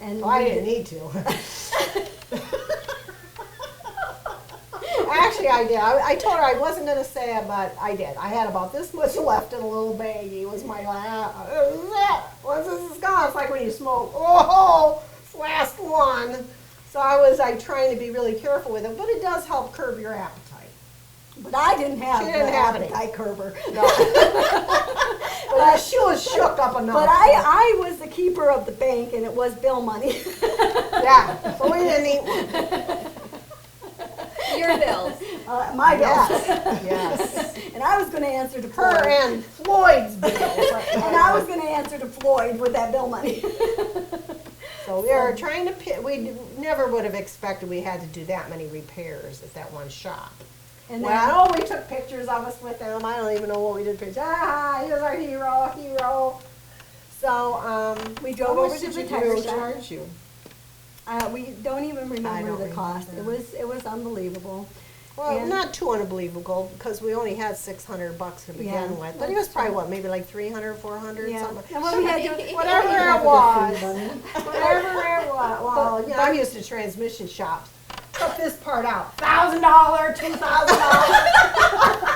And Well, I didn't need to. Actually, I did. I told her I wasn't going to say it, but I did. I had about this much left in a little baggie. It was my last. Once this is gone, it's like when you smoke. Oh, it's last one. So I was trying to be really careful with it, but it does help curb your appetite. But I didn't have She didn't the have any. appetite curber. No. But she was shook up enough. But I was the keeper of the bank, and it was bill money. Yeah, so we didn't eat one. Your bills. My bills. Yes. And I was going to answer to Her Floyd. and Floyd's bill. And I was going to answer to Floyd with that bill money. So we were trying to pick, we never would have expected we had to do that many repairs at that one shop. And then, Well, we took pictures of us with them. I don't even know what we did pictures. Ah, here's our hero. So, we drove how over much to did the you tire do shop. charge you? We don't even remember don't the cost. remember. It was unbelievable. Well, And- not too unbelievable because we only had $600 to begin Yeah, with. But it was that's probably true. what, maybe like 300, 400, Yeah. something. And what we had to, Whatever we it had to was. do food money. Whatever it was. Well, But- I'm used to transmission shops. Cut this part out. $1,000, $2,000,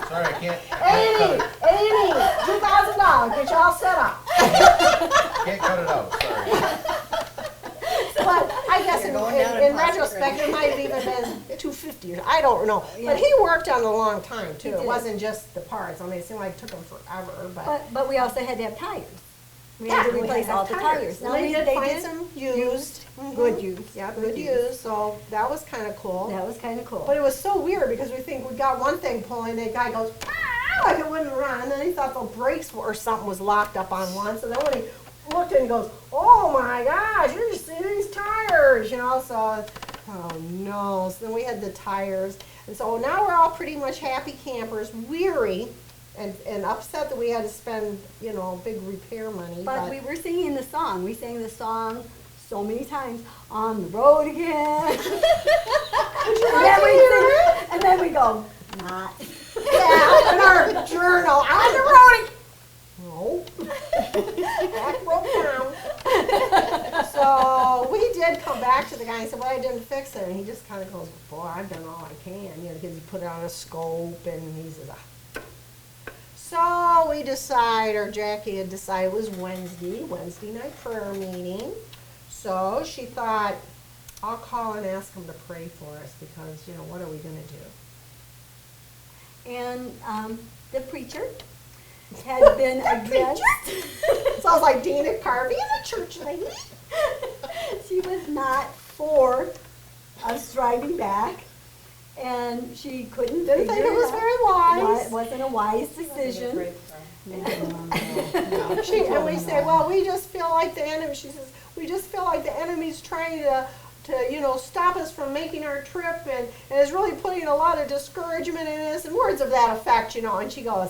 Sorry, I can't $80, cut it. $2,000. Get y'all set up. Can't cut it out, sorry. But I guess You're going down in in plastic retrospect, right it might have even been $250. I don't know. Yeah. But he worked on it a long time too. He It did. wasn't just the parts. I mean, it seemed like it took him forever. But we also had to have tires. We Yeah, had to we replace had all the tires. Now they did find some used. Good used. Yeah, Good good used. So that was kind of cool. That was kind of cool. But it was so weird because we think we got one thing pulling, the guy goes, ah, like it wouldn't run. And then he thought the brakes or something was locked up on one. So then when he looked and he goes, oh my gosh, you just see these tires, you know. So, oh no. So then we had the tires. And so now we're all pretty much happy campers, weary and upset that we had to spend, you know, big repair money. But we were singing the song. We sang the song so many times, on the road again. And then we go, not. Yeah, in our journal, on the road. No. Back broke down. So we did come back to the guy and said, well, I didn't fix it. And he just kind of goes, boy, I've done all I can, you know, because he put it on a scope and he says, ah. So we decide, or Jackie had decided it was Wednesday night prayer meeting. So she thought, I'll call and ask him to pray for us because, you know, what are we going to do? And the preacher had been addressed. Sounds like Dina Carvey, the church lady. She was not for us driving back, and she couldn't Didn't think figure it was out very wise. It wasn't a wise decision. And we say, well, we just feel like the enemy. She says, we just feel like the enemy's trying to you know, stop us from making our trip, and is really putting a lot of discouragement in us, and words of that effect, you know. And she goes,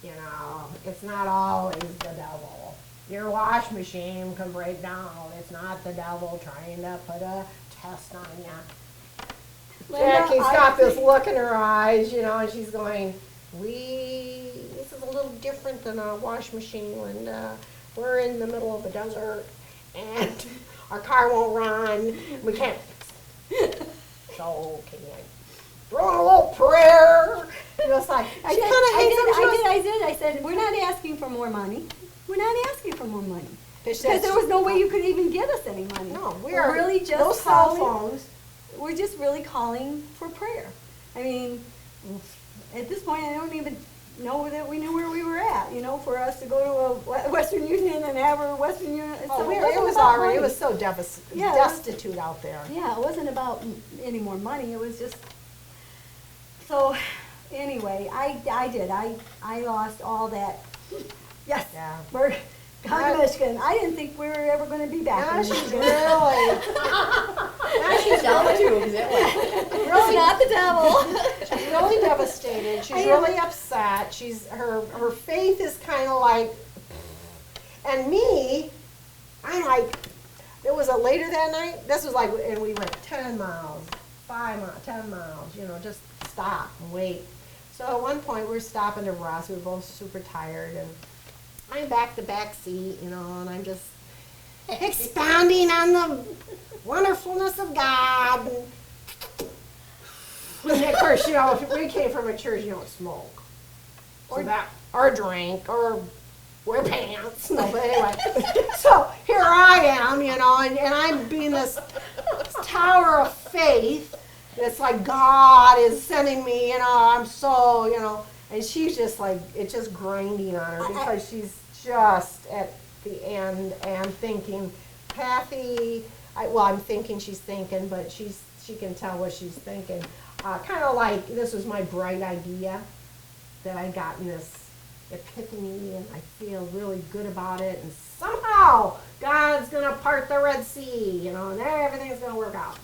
you know, it's not always the devil. Your wash machine can break down. It's not the devil trying to put a test on you. Jackie's got this look in her eyes, you know, and she's going, this is a little different than a wash machine, Linda. We're in the middle of a desert, and our car won't run. We can't fix it. So can you throw in a little prayer? You know, it's like, she kind of hates it. I did. I said, we're not asking for more money. We're not asking for more money. Because Because there was no way you could even get us any money. No, We're really just no cell calling. phones. We're just really calling for prayer. I mean, at this point, I don't even know that we knew where we were at. You know, for us to go to a Western Union and have a Western Union. Oh, so it wasn't was about already, it money. was so Yeah, it was- destitute out there. Yeah, it wasn't about any more money. It was just. So, anyway, I did. I lost all that. Yes. Yeah. We're gone to Michigan. I didn't think we were ever going to be back Now in she's Michigan. really, Tell the truth, it was. It's not the devil. she's really devastated. She's I am. really upset. Her faith is kind of like, and me, I'm like, it was a later that night. This was like, and we went 10 miles, 5 miles, 10 miles, you know, just stop and wait. So at one point we're stopping to rest. We were both super tired, and I'm back the back seat, you know, and I'm just expounding on the wonderfulness of God. And of course, you know, if we came from a church, you don't smoke. Or drink, or wear pants. No, but anyway. So here I am, you know, and I'm being this tower of faith. It's like God is sending me, you know, I'm so, you know, and she's just like, it's just grinding on her because she's just at the end and thinking, Kathy, I'm thinking she's thinking, but she can tell what she's thinking. Kind of like this was my bright idea that I got in this epiphany, and I feel really good about it, and somehow God's gonna part the Red Sea, you know, and everything's gonna work out.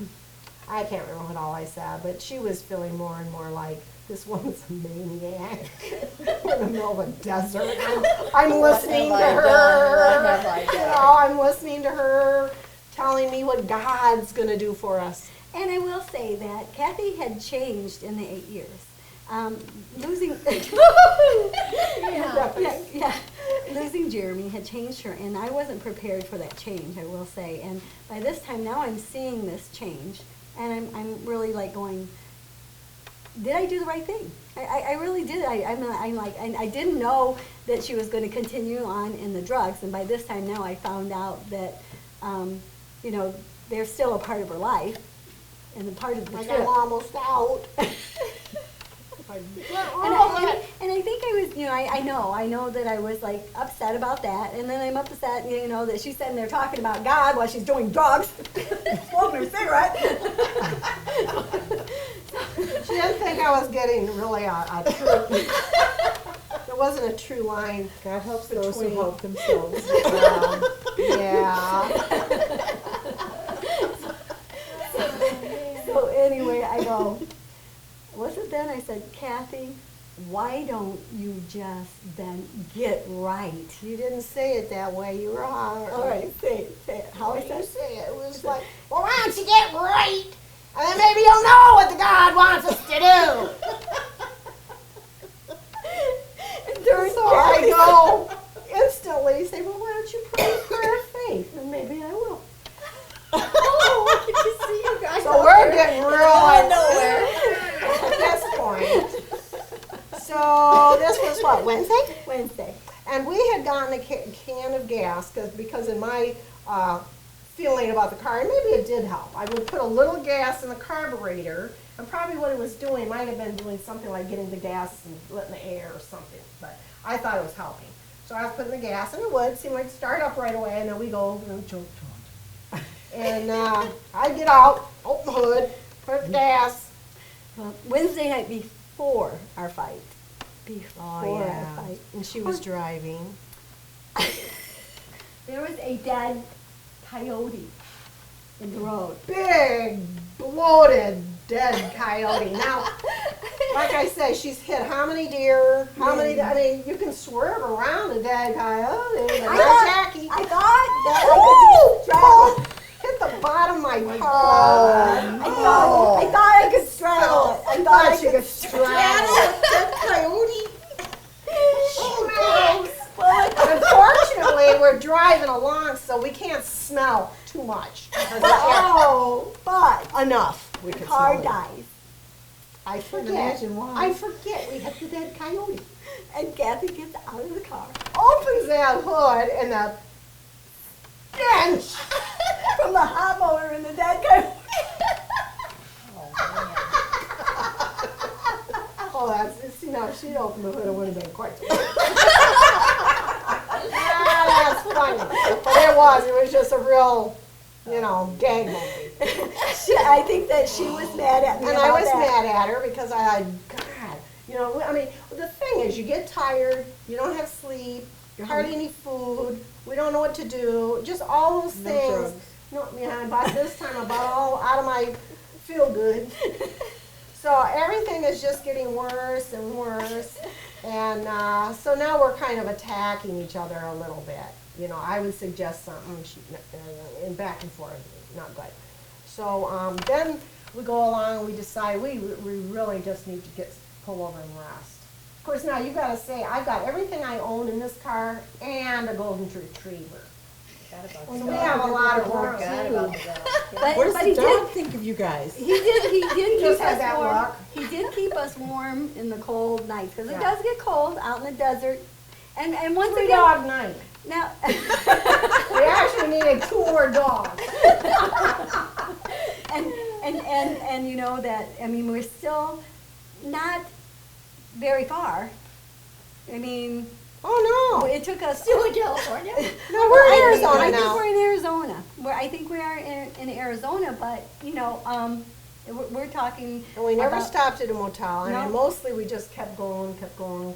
I can't remember what all I said, but she was feeling more and more like this woman's a maniac in the middle of a desert. I'm listening to her. What have I done? You know, I'm listening to her telling me what God's gonna do for us. And I will say that Kathy had changed in the 8 years. Losing losing Jeremy had changed her, and I wasn't prepared for that change, I will say. And by this time now I'm seeing this change, and I'm really like going, did I do the right thing? I really did. I didn't know that she was going to continue on in the drugs, and by this time now I found out that, you know, they're still a part of her life, and a part of the Like trip. I'm almost out. And I think I was, you know, I know that I was like upset about that, and then I'm upset, you know, that she's sitting there talking about God while she's doing drugs, smoking her cigarette. She didn't think I was getting really a true, there wasn't a true line. God helps those who Between- help themselves. Yeah. So anyway, I go, was it then? I said, Kathy, why don't you just then get right? You didn't say it that way. You were hard. All right, say it. How I You said say it. It was like, well, why don't you get right? And then maybe you'll know what the God wants us to do. it. During So I go instantly say, well, why don't you pray a prayer of faith? And maybe I will. Oh, I can see you guys. So we're getting real nowhere. at this point. So this was what, Wednesday? Wednesday. And we had gotten a can of gas because in my feeling about the car, and maybe it did help, I would put a little gas in the carburetor, and probably what it was doing might have been doing something like getting the gas and letting the air or something, but I thought it was helping. So I was putting the gas, and it would seem like start up right away, and then we go, and I'd get out, open the hood, put the gas. Well, Wednesday night before our fight. Before our fight. And she was driving. There was a dead coyote in the road. Big, bloated, dead coyote. Now, like I say, she's hit how many deer? How many? I mean, you can swerve around a dead coyote. They're not tacky. I thought that I could straddle it. Hit the bottom of my car. I thought I could straddle it. I thought I could straddle a dead coyote. Oh, Unfortunately, we're driving along, so we can't smell too much. Oh, but Enough. We the can car smell it. dies. I forget. imagine why. I forget we hit the dead coyote. And Kathy gets out of the car. Opens that hood, and the stench From the hot motor in the dead coyote. Oh, that's, you know, if she'd opened the hood, it would have been quite. That's funny. But it was just a real, you know, gag movie. I think that she was mad at me And about I was that. mad at her because God, you know, I mean, the thing is, you get tired, you don't have sleep, hardly any food, we don't know what to do, just all those No things. drugs. No, yeah, by this time, I'm about all out of my feel good. So everything is just getting worse and worse. And so now we're kind of attacking each other a little bit. You know, I would suggest something, and back and forth, not good. So then we go along and we decide we really just need to pull over and rest. Of course, now you got to say, I've got everything I own in this car and a golden retriever. So we have a lot of work Forgot to do. about the dog. Yeah. But, What does but the he dog did, think of you guys? he did Just keep had us that warm. luck. He did keep us warm in the cold nights, because it Yeah. does get cold out in the desert. And once Three again, dog night. now, We actually needed 2 more dogs. and you know that, I mean, we're still not very far. I mean, Oh, no. it took us. Still in California? No, we're in Arizona I think now. we're in Arizona. I think we are in Arizona, but, you know, we're talking. And we never about- stopped at a motel. I No. mean, mostly we just kept going.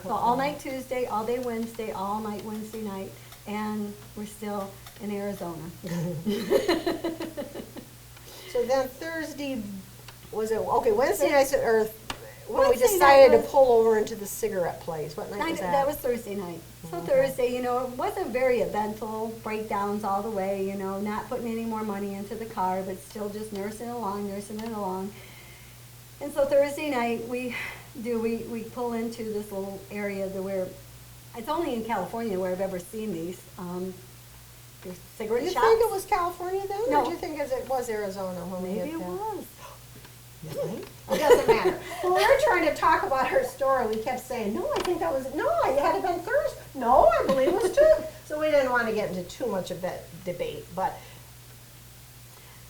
So all night Tuesday, all day Wednesday, all night Wednesday night, and we're still in Arizona. So then Thursday, Wednesday night, or when we Wednesday night decided to was- pull over into the cigarette place. What night was that? That was Thursday night. So Okay. Thursday, you know, it wasn't very eventful, breakdowns all the way, you know, not putting any more money into the car, but still just nursing it along. And so Thursday night, we pull into this little area where, it's only in California where I've ever seen these. There's cigarette You shops. think it was California then? No. Or do you think it was Arizona when we Maybe hit it that? was. Really? It doesn't matter. When we were trying to talk about her story, we kept saying, no, I think that was, no, it had to have been Thursday. No, I believe it was Tuesday. So we didn't want to get into too much of that debate, but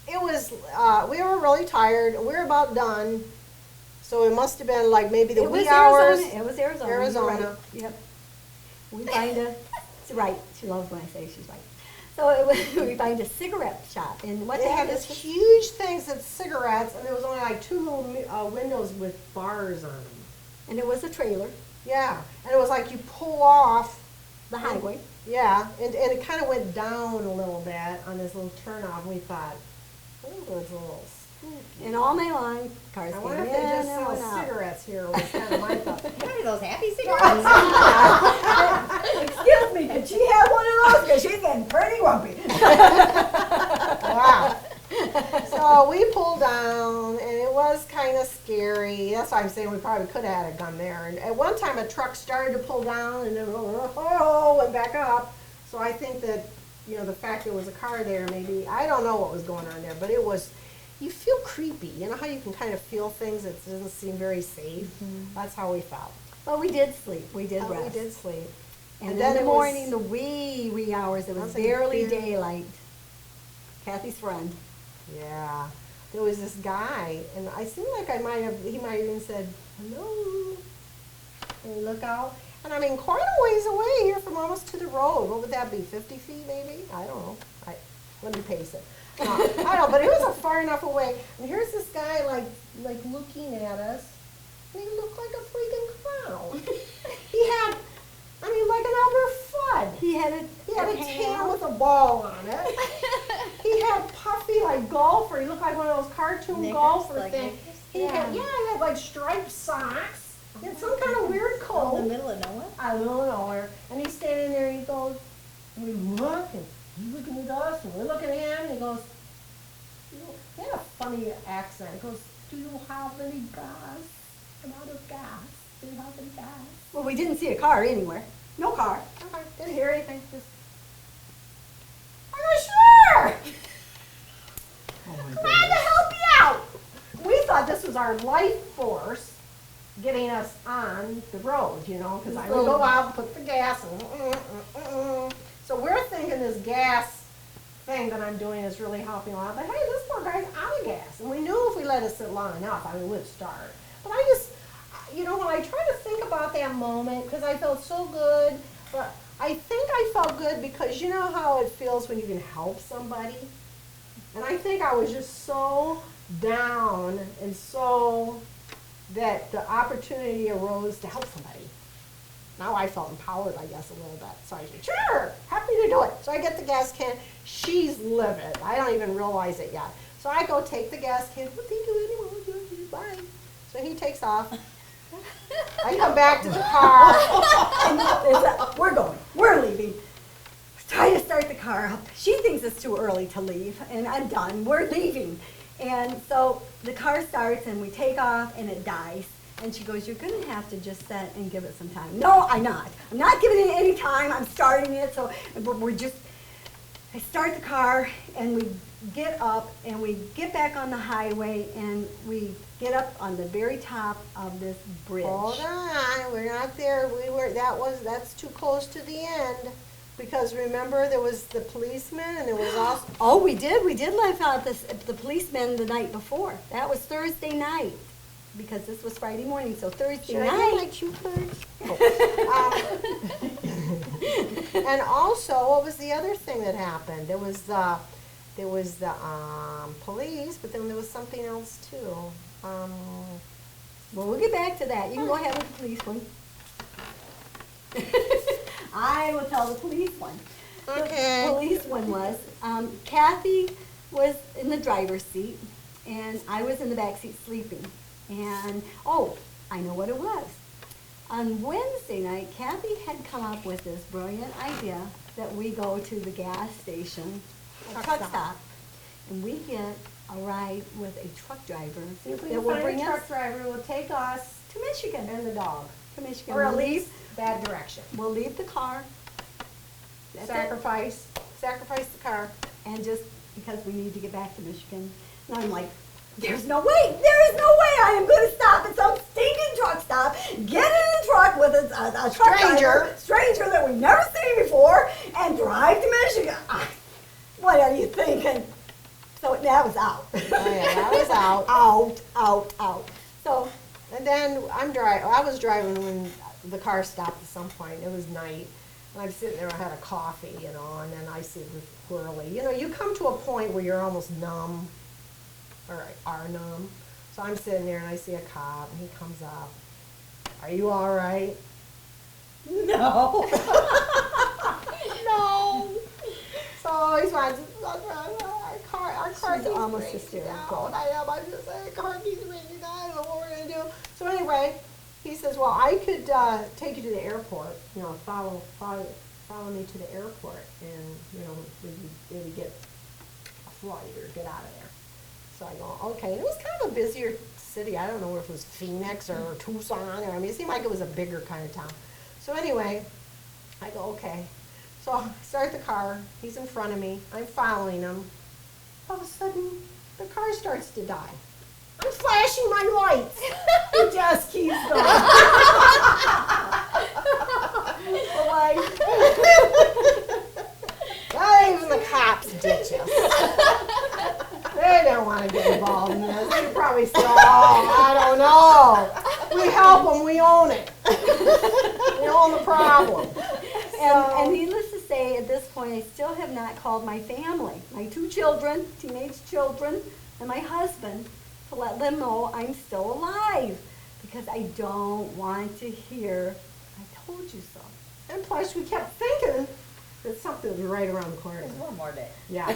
it was, we were really tired. We were about done. So it must have been like maybe the It was wee hours. Arizona. It was Arizona. You're Arizona. right. Yep. We find it's right. She loves when I say she's right. So we find a cigarette shop, and what They they had have this is huge things of cigarettes, and there was only like 2 little windows with bars on them. and it was a trailer, Yeah, and it was like you pull off. the highway. Yeah, and it kind of went down a little bit on this little turnoff. We thought, oh, it's a little spooky. And all night long, cars I came wonder in if they just and sell went out. cigarettes here, was kind of my thought. What are those happy cigarettes? Excuse me, did she have one of those? Because she's getting pretty grumpy. Wow. So we pulled down, and it was kind of scary. That's why I'm saying we probably could have had a gun there. And at one time, a truck started to pull down, and then went back up. So I think that, you know, the fact there was a car there, maybe, I don't know what was going on there, but it was, you feel creepy. You know how you can kind of feel things that doesn't seem very safe? That's how we felt. But we did sleep. We did We rest. did sleep. And And then in then the it was- morning, the wee hours, it was Sounds like barely beer. daylight. Kathy's friend. Yeah, there was this guy, and I seemed like he might have even said, hello, and we look out, and I mean, quite a ways away here from almost to the road. What would that be, 50 feet maybe? I don't know. Let me pace it. I don't know, but it was a far enough away, and here's this guy like looking at us, and he looked like a freaking clown. He had, I mean, like an Albert Fudd. He had a Tail with a ball on it. He had puffy like golfer. He looked like one of those cartoon Knickers, golfer like things. knickers? He had, he had like striped socks. He had some kind of weird Out in the coat. middle of nowhere? I don't know nowhere. And he's standing there and he goes, we look and he's looking at us and we're looking at him and he goes, he had a funny accent. He goes, do you have any gas? I'm out of gas. Do you have any gas? Well, we didn't see a car anywhere. No car. Okay, didn't hear anything. Just, I'm not sure. Glad to help you out. We thought this was our life force getting us on the road, you know, because I would go out and put the gas and So we're thinking this gas thing that I'm doing is really helping a lot. But hey, this poor guy's out of gas. And we knew if we let it sit long enough, I mean, we'd start. But I just, you know, when I try to think about that moment, because I felt so good, but I think I felt good because you know how it feels when you can help somebody? And I think I was just so down and so that the opportunity arose to help somebody. Now I felt empowered, I guess, a little bit. So I said, sure, happy to do it. So I get the gas can. She's livid. I don't even realize it yet. So I go take the gas can. What do you do anymore? Bye. So he takes off. I come back to the car. We're going. We're leaving. Try to start the car up. She thinks it's too early to leave, and I'm done. We're leaving. And so the car starts, and we take off, and it dies. And she goes, you're going to have to just set and give it some time. No, I'm not. I'm not giving it any time. I'm starting it, so but we're just... I start the car and we get up and we get back on the highway and we get up on the very top of this bridge. Hold on, we're not there, that's too close to the end. Because remember, there was the policeman and there was also, Oh, we did let out the policeman the night before. That was Thursday night, because this was Friday morning, so Thursday should I get my night. cue cards? And also, what was the other thing that happened? There was the police, but then there was something else too. Well, we'll get back to that. You can go ahead with the police one. I will tell the police one. Okay. The police one was, Kathy was in the driver's seat, and I was in the back seat sleeping. And, oh, I know what it was. On Wednesday night, Kathy had come up with this brilliant idea that we go to the gas station, a truck stop, and we get a ride with a truck driver See if we that can will find bring a us truck driver who will take us to Michigan. and the dog. To Michigan. Or at We'll least that direction. We'll leave the car. That's it. Sacrifice the car. And just because we need to get back to Michigan. And I'm like, there is no way I am going to stop at some stinking truck stop, get in a truck with a truck driver, stranger that we've never seen before, and drive to Michigan. What are you thinking? So that was out. Oh yeah, that was out. out. So, And then I was driving when the car stopped at some point. It was night. And I'm sitting there, I had a coffee, and then I see this whirly. You come to a point where you're almost numb, or are numb. So I'm sitting there and I see a cop and he comes up. Are you all right? no. No. So he's like, our car She's keeps almost breaking hysterical. down. I am. I just say, car keeps breaking down. I don't know what we're going to do. So anyway, he says, well, I could take you to the airport. Follow me to the airport, and maybe get a flight or get out of there. So I go, okay. And it was kind of a busier city. I don't know if it was Phoenix or Tucson, or it seemed like it was a bigger kind of town. So anyway, I go, okay. So I start the car. He's in front of me. I'm following him. All of a sudden, the car starts to die. I'm flashing my lights. It just keeps going. I'm like, not even the cops ditch us. They don't want to get involved in this. They probably say, oh, I don't know. We help them, we own it. We own the problem. And needless to say, at this point, I still have not called my family, my 2 children, teenage children, and my husband, to let them know I'm still alive, because I don't want to hear, I told you so. And plus, we kept thinking that something was right around the corner. There's one more day. Yeah,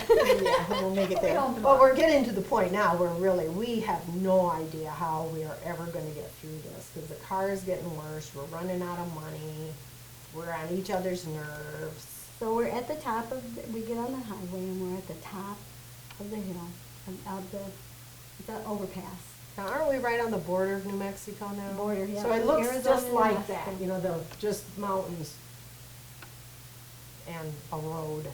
we'll make it there. home But tomorrow. we're getting to the point now where really we have no idea how we are ever going to get through this, because the car is getting worse. We're running out of money. We're on each other's nerves. So we're at the top we get on the highway and we're at the top of the hill, of the overpass. Now, aren't we right on the border of New Mexico now? Border, yeah. So it looks Arizona just and like Nebraska. that, just mountains and a road.